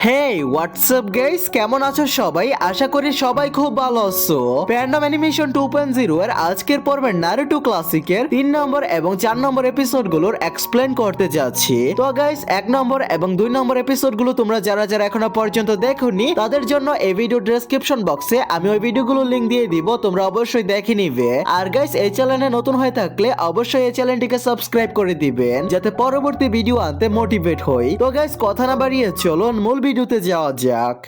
হেই WhatsApp guys, কেমন আছো সবাই? আশা করি সবাই খুব ভালো আছো। প্যান্ডাম অ্যানিমেশন 2.0 এর আজকের পর্বে নারুটো ক্লাসিকের 3 নম্বর এবং 4 নম্বর এপিসোডগুলোর এক্সপ্লেন করতে যাচ্ছি। তো গাইস 1 নম্বর এবং 2 নম্বর এপিসোডগুলো তোমরা যারা যারা এখনো পর্যন্ত দেখোনি তাদের জন্য এই ভিডিও ডেসক্রিপশন বক্সে আমি ওই ভিডিওগুলোর লিংক দিয়ে দিব, তোমরা অবশ্যই দেখে নিবে। আর গাইস এই চ্যানেলে নতুন হয়ে থাকলে অবশ্যই এই চ্যানেলটিকে সাবস্ক্রাইব করে দিবেন যাতে পরবর্তী ভিডিও আনতে মোটিভেট হই। তো গাইস কথা না বাড়িয়ে চলুন মূল ভিডিওতে যাওয়া যাক।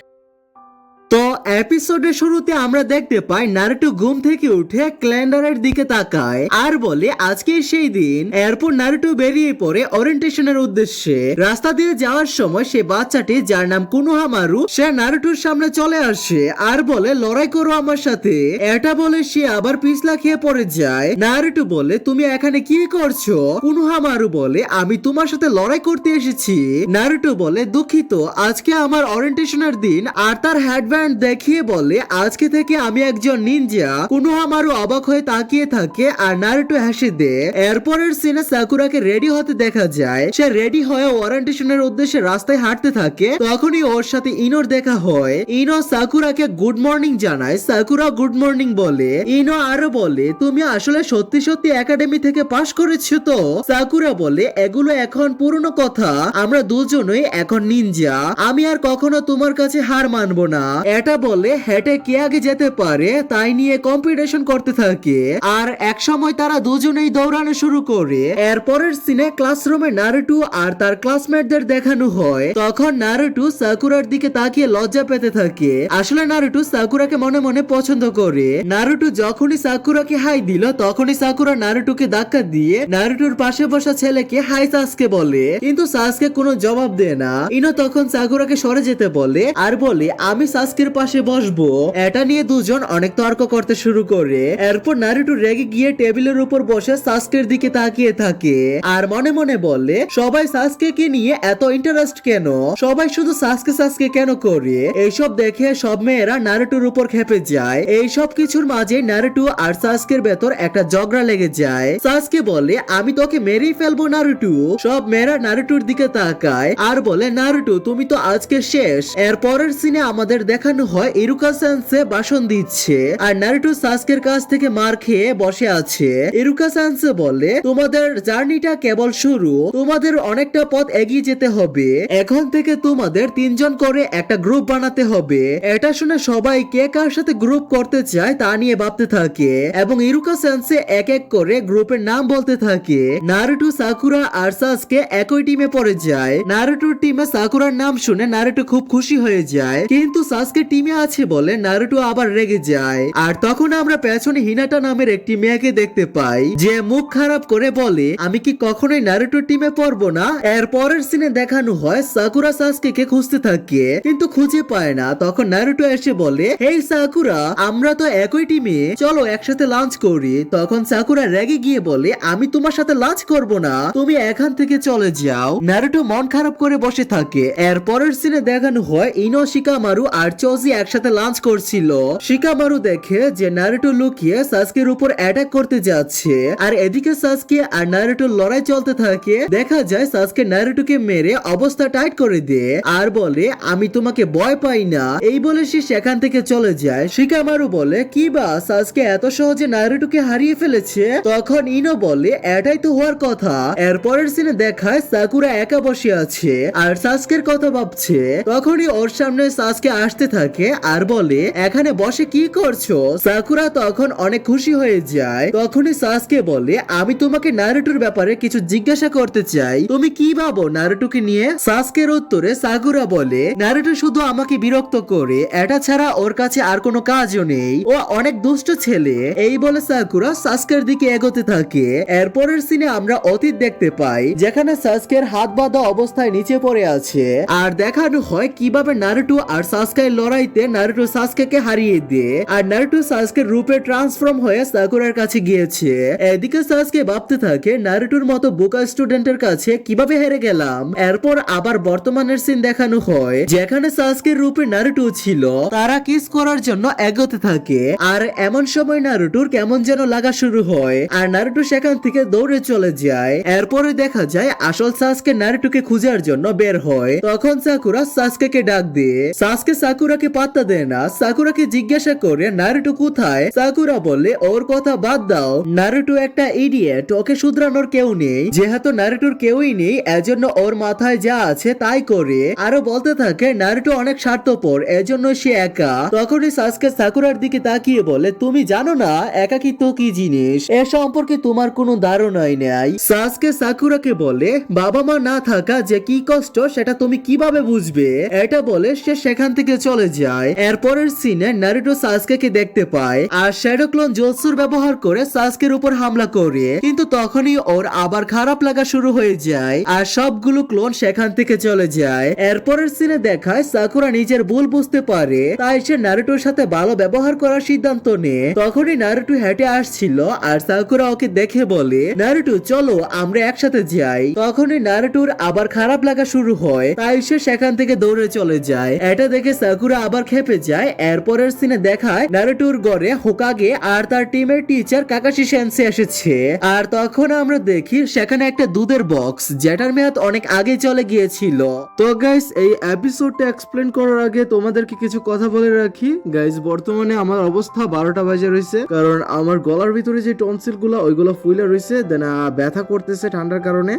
তো এপিসোডের শুরুতে আমরা দেখতে পাই নারুটো ঘুম থেকে উঠে ক্যালেন্ডারের দিকে তাকায় আর বলে আজকে সেই দিন। এরপর নারুটো বেরিয়ে পড়ে ওরিয়েন্টেশনের উদ্দেশ্যে। রাস্তা দিয়ে যাওয়ার সময় সে বাচ্চাটি যার নাম কুনোহামারু সে নারুটোর সামনে চলে আসে আর বলে লড়াই করো আমার সাথে। এটা বলে সে আবার পিছলা খেয়ে পড়ে যায়। নারুটো বলে তুমি এখানে কি করছো? কুনোহামারু বলে আমি তোমার সাথে লড়াই করতে এসেছি। নারুটো বলে দুঃখিত, আজকে আমার ওরিয়েন্টেশনের দিন। আর তার হেডব্যান্ড দেখিয়ে বলে আজকে থেকে আমি একজন নিনজা। কুনোহামারু অবাক হয়ে তাকিয়ে থাকে আর নারুটো হেসে দেয়। এরপরের সিনে সাকুরাকে রেডি হতে দেখা যায়। সে রেডি হয়ে ওরিয়েন্টেশনের উদ্দেশ্যে রাস্তায় হাঁটতে থাকে। তখনই ওর সাথে ইনোর দেখা হয়। ইনো সাকুরাকে গুড মর্নিং জানায়। সাকুরা গুড মর্নিং বলে। ইনো আরো বলে তুমি আসলে সত্যি সত্যি একাডেমি থেকে পাশ করেছো তো? সাকুরা বলে এগুলো এখন পুরনো কথা, আমরা দুজনেই এখন নিনজা। আমি আর কখনো তোমার কাছে হার মানবো না। এটা বলে হেঁটে কে আগে যেতে পারে তাই নিয়ে কম্পিটিশন করতে থাকে। আর এক সময় তারা দুজনেই দৌড়ানো শুরু করে। এরপরের সিনে ক্লাসরুমে নারুটো আর তার ক্লাসমেটদের দেখানো হয়। তখন নারুটো সাকুরার দিকে তাকিয়ে লজ্জা পেতে থাকে। আসলে নারুটো সাকুরাকে মনে মনে পছন্দ করে। নারুটো যখনই সাকুরাকে হাই দিল তখনই সাকুরা নারুটোকে ধাক্কা দিয়ে নারুটোর পাশে বসা ছেলেকে হাই সাসকে বলে, কিন্তু সাসকে কোনো জবাব দেয় না। ইনো তখন সাকুরাকে সরে যেতে বলে আর বলে আমি সাসকের পাশে বসবো। এটা নিয়ে দুজন অনেক তর্ক করতে শুরু করে। এরপর নারুটো রেগে গিয়ে টেবিলের উপর বসে সাসকের দিকে তাকিয়ে থাকে আর মনে মনে বলে সবাই সাসকে কে নিয়ে এত ইন্টারেস্ট কেন? সবাই শুধু সাসকে সাসকে কেন করে? এইসব দেখে সব মেয়েরা নারুটোর উপর খেপে যায়। এই সব কিছুর মাঝে নারুটো আর সাসকের ভেতর একটা ঝগড়া লেগে যায়। সাসকে বলে আমি তোকে মেরেই ফেলবো নারুটো। সব মেয়েরা নারুটোর দিকে তাকায় আর বলে নারুটো তুমি তো আজকে শেষ। এর পরের সিনে আমাদের দেখানো হয় ইরুকা সেন্সে ভাষণ দিচ্ছে আর নারুটো সাসকের কাছ থেকে মার খেয়ে বসে আছে। ইরুকা সেন্সে বলে তোমাদের জার্নিটা কেবল শুরু, তোমাদের অনেকটা পথ এগিয়ে যেতে হবে। এখন থেকে তোমাদের 3 জন করে একটা গ্রুপ বানাতে হবে। এটা শুনে সবাই কে কার সাথে গ্রুপ করতে চায় তা নিয়ে ভাবতে থাকে এবং ইরুকা সেন্সে এক এক করে গ্রুপের নাম বলতে থাকে। নারুটো সাকুরা আর সাসকে একই টিমে পড়ে যায়। নারুটোর টিমে সাকুরার নাম শুনে নারুটো খুব খুশি হয়ে যায়, কিন্তু সাসকে টিমে আছে বলে নারুটো আবার রেগে যায়। আর তখন আমরা পেছনে হিনাটা নামের একটি মেয়েকে দেখতে পাই যে মুখ খারাপ করে বলে আমি কি কখনোই নারুটোর টিমে পড়বো না। এর পরের সিনে দেখানো হয় সাকুরা সাসকে খুঁজতে থাকে কিন্তু খুঁজে পায় না। তখন নারুটো এসে বলে হেই সাকুরা, আমরা তো একই টিমে, চলো একসাথে লাঞ্চ করি। তখন সাকুরা রেগে গিয়ে বলে আমি তোমার সাথে লাঞ্চ করব না, তুমি এখান থেকে চলে যাও। নারুটো মন খারাপ করে বসে থাকে। এর পরের সিনে দেখানো হয় ইনো, শিকামারু আর চোজি একসাথে লাঞ্চ করছিল। শিকামারু দেখে যে নারুটো লুকিয়ে সাসকের উপর অ্যাটাক করতে যাচ্ছে আর এদিকে সাসকে আর নারুটোর লড়াই চলতে থাকে। দেখা যায় সাসকে নারুটোকে মেরে অবস্থা টাইট করে দেয় আর বলে আমি তোমাকে ভয় পাই না। এই বলে সে সেখান থেকে চলে যায়। শিকামারু বলে কি বা সাসকে এত সহজে নারুটোকে হারিয়ে ফেলেছে? তখন ইনো বলে এটাই তো হওয়ার কথা। এরপরের সিনে দেখায় সাকুরা একা বসে আছে আর সাসকের কথা ভাবছে। তখনই ওর সামনে সাসকে আসতে থাকে আর বলে এখানে বসে কি করছো? সাকুরা তখন অনেক খুশি হয়ে যায়। তখনই সাসকে বলে আমি তোমাকে নারুটোর ব্যাপারে কিছু জিজ্ঞাসা করতে চাই, তুমি কি ভাবো নারুটোকে নিয়ে? সাসকের উত্তরে সাকুরা বলে নারুটো শুধু আমাকে বিরক্ত করে, এটা ছাড়া ওর কাছে আর কোনো কাজও নেই, ও অনেক দুষ্ট ছেলে। এই বলে সাকুরা সাসকের দিকে এগোতে থাকে। এরপরের সিনে আমরা অতীত দেখতে পাই যেখানে সাসকের হাত বাঁধা অবস্থায় নিচে পড়ে আছে আর দেখানো হয় কিভাবে নারুটো আর সাসকের লড়াইতে নিতে নারুটো সাসকেকে হারিয়ে দেয় আর নারুটো সাসকের রূপে ট্রান্সফর্ম হয়ে সাকুরার কাছে গিয়েছে। এদিকে সাসকে ভাবতে থাকে নারুটোর মতো বোকা স্টুডেন্টের কাছে কিভাবে হেরে গেলাম। এরপর আবার বর্তমানের সিন দেখানো হয় যেখানে সাসকের রূপে নারুটো ছিল। তারা কিস করার জন্য এগোতে থাকে আর এমন সময় নারুটোর কেমন যেন লাগা শুরু হয় আর নারুটো সেখান থেকে দৌড়ে চলে যায়। এরপরে দেখা যায় আসল সাসকে নারুটোকে খোঁজার জন্য বের হয়। তখন সাকুরা সাসকেকে ডাক দিয়ে সাসকে সাকুরাকে পাত্তা দেয় না। সাকুরাকে জিজ্ঞাসা করে নারুটো কোথায়। সাকুরা বলে ওর কথা বাদ দাও, নারুটো একটা ইডিয়েট, ওকে শুধরানোর কেউ নেই। যেহেতু নারুটোর কেউই নেই এজন্য ওর মাথায় যা আছে তাই করে। আরো বলতে থাকে নারুটো অনেক স্বার্থপর এজন্য সে একা। তখনই সাসকে সাকুরার দিকে তাকিয়ে বলে তুমি জানো না একাকিত্ব কি জিনিস, এ সম্পর্কে তোমার কোনো ধারণাই নাই। সাসকে সাকুরাকে বলে বাবা মা না থাকা যে কি কষ্ট সেটা তুমি কিভাবে বুঝবে। এটা বলে সে সেখান থেকে চলে যায়। এরপরের সিনে নারুটো সাসকেকে দেখতে পায় আর শ্যাডো ক্লোন জোৎসুর ব্যবহার করে সাসকের উপর হামলা করে, কিন্তু তখনই ওর আবার খারাপ লাগা শুরু হয়ে যায় আর সবগুলো ক্লোন সেখান থেকে চলে যায়। এরপরের সিনে দেখায় সাকুরা নিজের ভুল বুঝতে পারে তাই সে নারুটোর সাথে ভালো ব্যবহার করার সিদ্ধান্ত নেয়। তখনই নারুটো হেঁটে আসছিল আর সাকুরা ওকে দেখে বলে নারুটো চলো আমরা একসাথে যাই। তখনই নারুটোর আবার খারাপ লাগা শুরু হয় তাই সে সেখান থেকে দৌড়ে চলে যায়। এটা দেখে সাকুরা আবার খেপে যায়। এরপরের সিনে দেখায় নারুটোর ঘরে হোকাগে আর তার টিমের টিচার কাকাশি সেন্সে এসেছে আর তখন আমরা দেখি সেখানে একটা দুধের বক্স যেটার মেয়াদ অনেক আগে চলে গিয়েছিল। তো গাইস এই এপিসোডটা এক্সপ্লেন করার আগে তোমাদেরকে কিছু কথা বলে রাখি। গাইস বর্তমানে আমার অবস্থা 12টা বাজে রয়েছে কারণ আমার গলার ভিতরে যে টনসিল গুলা ওইগুলো ফুলে রয়েছে, দেন ব্যথা করতেছে ঠান্ডার কারণে।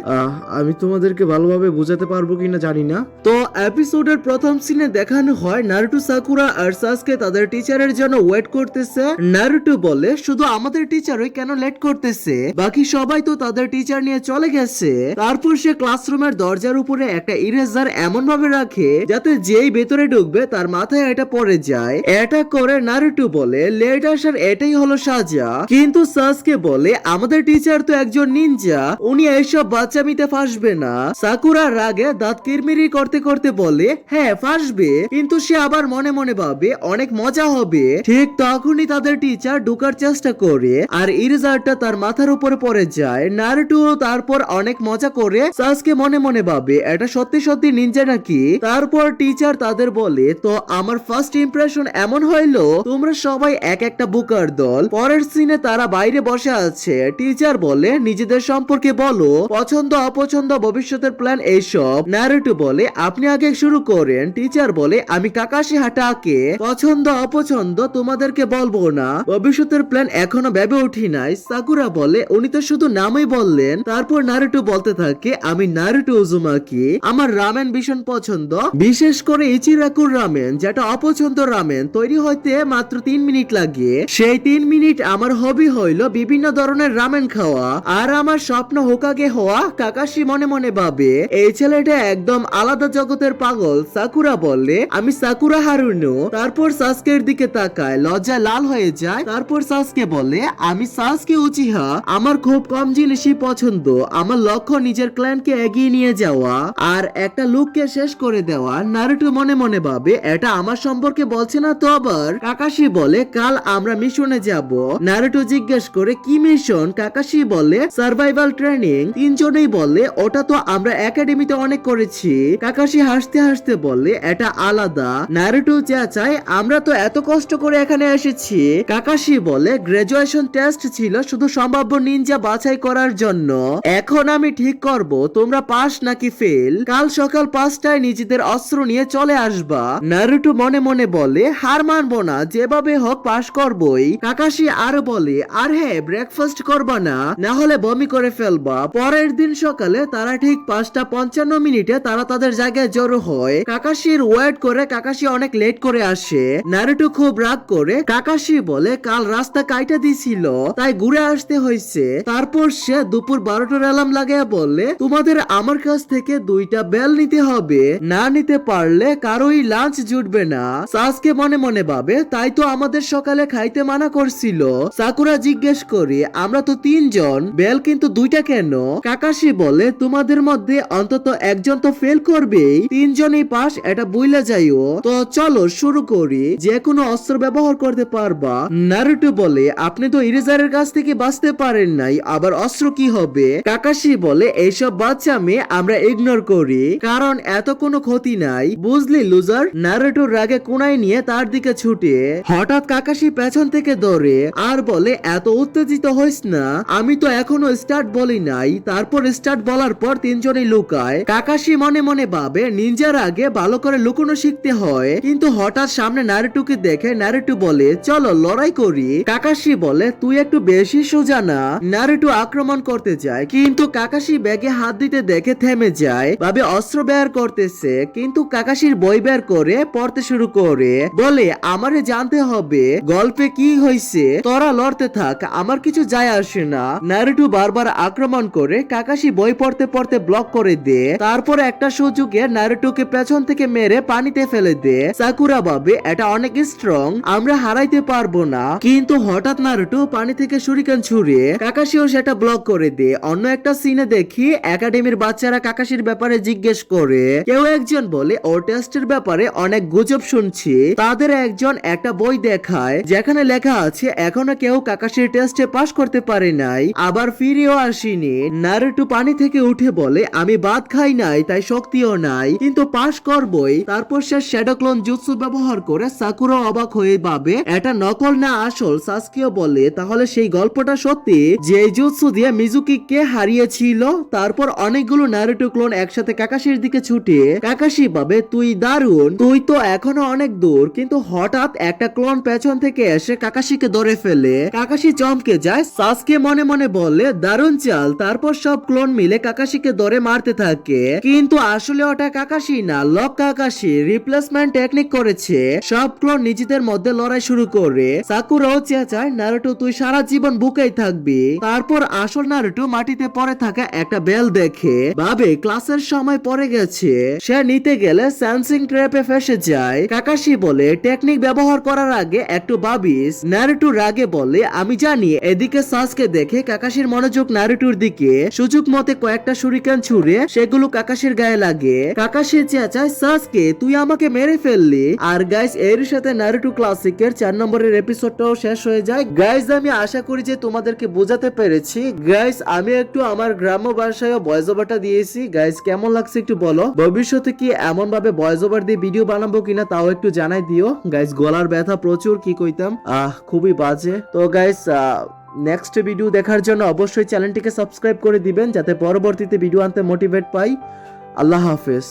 আমি তোমাদেরকে ভালোভাবে বোঝাতে পারবো কিনা জানি না। তো এপিসোডের প্রথম সিনে দেখানো হয় নারুটো সাকুরা আর সাসকে তাদের টিচারের জন্য ওয়েট করতেছে। নারুটো বলে শুধু আমাদের টিচারই কেন লেট করতেছে, বাকি সবাই তো তাদের টিচার নিয়ে চলে গেছে। তারপর সে ক্লাসরুমের দরজার উপরে একটা ইরেজার এমন ভাবে রাখে যাতে যেই ভেতরে ঢুকবে তার মাথায় এটা পড়ে যায়। এটা করে নারুটো বলে লেট আসার এটাই হলো সাজা, কিন্তু সাসকে বলে আমাদের টিচার তো একজন নিনজা, উনি এইসব বাচ্চামিতে ফাঁসবে না। সাকুরা রাগে দাঁত কিরমিরি করতে করতে বলে হ্যাঁ ফাঁসবে, কিন্তু সে আবার মনে মনে ভাবে অনেক মজা হবে। ঠিক তখনই তাদের টিচার ঢোকার চেষ্টা করে আর ইরেজারটা তার মাথার উপরে পড়ে যায়। নারুটো তারপর অনেক মজা করে সাসকে মনে মনে ভাবে এটা সত্যি সত্যি নিনজা নাকি। তারপর টিচার তাদের বলে তো আমার ফার্স্ট ইমপ্রেশন এমন হইলো তোমরা সবাই এক একটা বুকার দল। পরের সিনে তারা বাইরে বসে আছে। টিচার বলে নিজেদের সম্পর্কে বলো, পছন্দ অপছন্দ ভবিষ্যতের প্ল্যান এইসব। নারুটো বলে আপনি আগে শুরু করেন। টিচার বলে আমি কাকাশি হাটাকে, পছন্দ অপছন্দ তোমাদেরকে বলবো না, ভবিষ্যতের প্ল্যান এখনো ভেবে উঠি নাই। সাকুরা বলে উনি তো শুধু নামই বললেন। তারপর নারুটো বলতে থাকে আমি নারুটো উজুমাকি, আমার রামেন ভীষণ পছন্দ, বিশেষ করে ইচিরাকুর রামেন, যেটা অপছন্দ রামেন তৈরি হইতে মাত্র 3 মিনিট লাগে। সেই 3 মিনিট আমার হবি হইলো বিভিন্ন ধরনের রামেন খাওয়া আর আমার স্বপ্ন হোকাগে হওয়া। কাকাশি মনে মনে ভাবে এই ছেলেটা একদম আলাদা জগতের পাগল। সাকুরা বলে আমি সাকুরা হারুনো। তারপর সাসকের দিকে তাকায়, লজ্জায় লাল হয়ে যায়। তারপর সাসকে বলে আমি সাসকে উচিহা, আমার খুব কম জিনিসই পছন্দ, আমার লক্ষ্য নিজের ক্ল্যানকে এগিয়ে নিয়ে যাওয়া আর একটা লুককে শেষ করে দেওয়া। নারুটো মনে মনে ভাবে এটা আমার সম্পর্কে বলছে না তো আবার। কাকাশি বলে কাল আমরা মিশনে যাব। নারুটো জিজ্ঞেস করে কি মিশন। কাকাশি বলে সার্ভাইভাল ট্রেনিং। তিনজনেই বলে ওটা তো আমরা একাডেমিতে অনেক করেছি। কাকাশি হাসতে হাসতে বলে এটা আলাদা। নারুটো যা চায় আমরা তো এত কষ্ট করে এখানে এসেছি। কাকাশি বলে গ্রাজুয়েশন টেস্ট ছিল শুধু সম্ভাব্য নিনজা বাছাই করার জন্য, এখন আমি ঠিক করব তোমরা পাস নাকি ফেল। কাল সকাল 5টায় নিজেদের অস্ত্র নিয়ে চলে আসবা। নারুটো মনে মনে বলে হার মানবো না, যেভাবে হোক পাস করবই। কাকাশি আর বলে আর হ্যাঁ ব্রেকফাস্ট করবা না, না হলে বমি করে ফেলবা। পরের দিন সকালে তারা ঠিক 5:55 তারা তাদের জায়গায় জড়ো হয়। কাকাশির ওয়েট করে কাকাশি অনেক লেট করে আসে। নারুটো খুব রাগ করে। কাকাশি বলে কাল রাস্তা কাইটা দিছিল তাই ঘুরে আসতে হয়েছে। তারপর সে দুপুর 12টার অ্যালার্ম লাগায় বলে তোমাদের আমার কাছ থেকে 2টা বেল নিতে হবে, না নিতে পারলে কারোই লাঞ্চ জুটবে না। সাসকে মনে মনে ভাবে তাই তো আমাদের সকালে খাইতে মানা করছিল। সাকুরা জিজ্ঞেস করে আমরা তো 3 জন, বেল কিন্তু 2টা কেন। কাকাশি বলে তোমাদের মধ্যে অন্তত একজন তো ফেল করবেই, 3 জনই পাস এটা বুইলা যাইও। তো চলো চলো শুরু করি, যে কোনো অস্ত্র ব্যবহার করতে পারবা। নারুটো বলে আপনি তো ইরেজারের কাছ থেকে বাঁচতে পারেন নাই, আবার অস্ত্র কি হবে? কাকাশি বলে এইসব বাচ্চা মেয়ে আমরা ইগনোর করি, কারণ এত কোনো ক্ষতি নাই, বুঝলি লুজার। নারুটোর রাগে কোনায় নিয়ে তার দিকে ছুটে হঠাৎ কাকাশি পেছন থেকে ধরে আর বলে এত উত্তেজিত হইস না, আমি তো এখনো স্টার্ট বলি নাই। তারপর স্টার্ট বলার পর তিনজনেই লুকায়। কাকাশি মনে মনে ভাবে নিনজার আগে ভালো করে লুকোনো শিখতে হয়, কিন্তু হঠাৎ সামনে নারুটোকে দেখে নারুটো বলে চলো লড়াই করি। কাকাশি বলে তুই একটু বেশি সোজা না। নারুটো আক্রমণ করতে যায়, কিন্তু কাকাশি ব্যাগে হাত দিতে দেখে থেমে যায়, ভাবে অস্ত্র বের করতেছে, কিন্তু কাকাশির বই বের করে পড়তে শুরু করে। বলে আমারে জানতে হবে গল্পে কি হয়েছে, তোরা লড়তে থাক, আমার কিছু যায় আসে না। নারুটো বারবার আক্রমণ করে কাকাশি বই পড়তে পড়তে ব্লক করে দে। তারপর একটা সুযোগে নারুটোকে পেছন থেকে মেরে পানিতে ফেলে দে। সাকুরা ভাবে এটা অনেক স্ট্রং, আমরা হারাইতে পারবো না, কিন্তু হঠাৎ নারুটো পানি থেকে শুরিকেন ছুড়ে কাকাশিও সেটা ব্লক করে দে। অন্য একটা সিনে দেখি একাডেমির বাচ্চারা কাকাশির ব্যাপারে জিজ্ঞেস করে, কেউ একজন বলে ওর টেস্টের ব্যাপারে অনেক গুজব শুনছি। তাদের একজন একটা বই দেখায় যেখানে লেখা আছে এখনো কেউ কাকাশির টেস্টে পাস করতে পারে নাই, আবার ফিরেও আসেনি। নারুটো পানি থেকে উঠে বলে আমি ভাত খাই নাই, তাই শক্তিও নাই, কিন্তু পাস করবই। তারপর সে শ্যাডো ক্লোন জুৎসু ব্যবহার করে। সাকুরা অবাক হয়ে ভাবে এটা নকল না আসল। সাসকিও বলে তাহলে সেই গল্পটা সত্যি, যে জুৎসু দিয়ে মিজুকিকে হারিয়েছিল। তারপর অনেকগুলো নারুটো ক্লোন একসাথে কাকাশির দিকে ছুটে। কাকাশি ভাবে তুই দারুণ, তুই তো এখনো অনেক দূর, কিন্তু হঠাৎ একটা ক্লোন পেছন থেকে এসে কাকাশিকে ধরে ফেলে। কাকাশি চমকে যায়। সাসকে মনে মনে বলে দারুণ চাল। তারপর সব ক্লোন মিলে কাকাশিকে ধরে মারতে থাকে, কিন্তু আসলে ওটা কাকাশি না, লক কাকাশি রিপ্লেসমেন্ট টেকনিক করেছে। সব ক্লোন নিজেদের মধ্যে লড়াই শুরু করে। সাকুরাও চেঁচায় নারুটো তুই সারা জীবন বুকেই থাকবি। তারপর আসল নারুটো মাটিতে পড়ে থাকা একটা বেল দেখে, ভাবে ক্লাসের সময় পড়ে গেছে। সে নিতে গেলে সেন্সিং ট্র্যাপে ফেসে যায়। কাকাশি বলে টেকনিক ব্যবহার করার আগে একটু ভাবিস। নারুটো রাগে বলে আমি জানি। এদিকে সাসকে দেখে কাকাশির মনোযোগ নারুটোর দিকে, সুযোগ মতে কয়েকটা শুরিকেন ছুড়ে সেগুলো কাকাশির গায়ে লাগে। কাকাশি চেঁচায় সাসকে তুই আমাকে মেরে ফেললি। আর গাইস এর সাথে নারুটো ক্লাসিকের 4 নম্বরের এপিসোডটাও শেষ হয়ে যায়। গাইস আমি আশা করি যে তোমাদেরকে বোঝাতে পেরেছি। গাইস আমি একটু আমার গ্রাম্য ভাষায় ভয়েস ওভারটা দিয়েছি। গাইস কেমন লাগছে একটু বলো। ভবিষ্যতে কি এমন ভাবে ভয়েস ওভার দিয়ে ভিডিও বানাবো কিনা তাও একটু জানাই দিও। গাইস গলার ব্যথা প্রচুর, কি কইতাম, খুবই বাজে। তো গাইস নেক্সট ভিডিও দেখার জন্য অবশ্যই চ্যানেলটিকে সাবস্ক্রাইব করে দিবেন, যাতে পরবর্তীতে ভিডিও আনতে মোটিভেট পাই। আল্লাহ হাফেজ।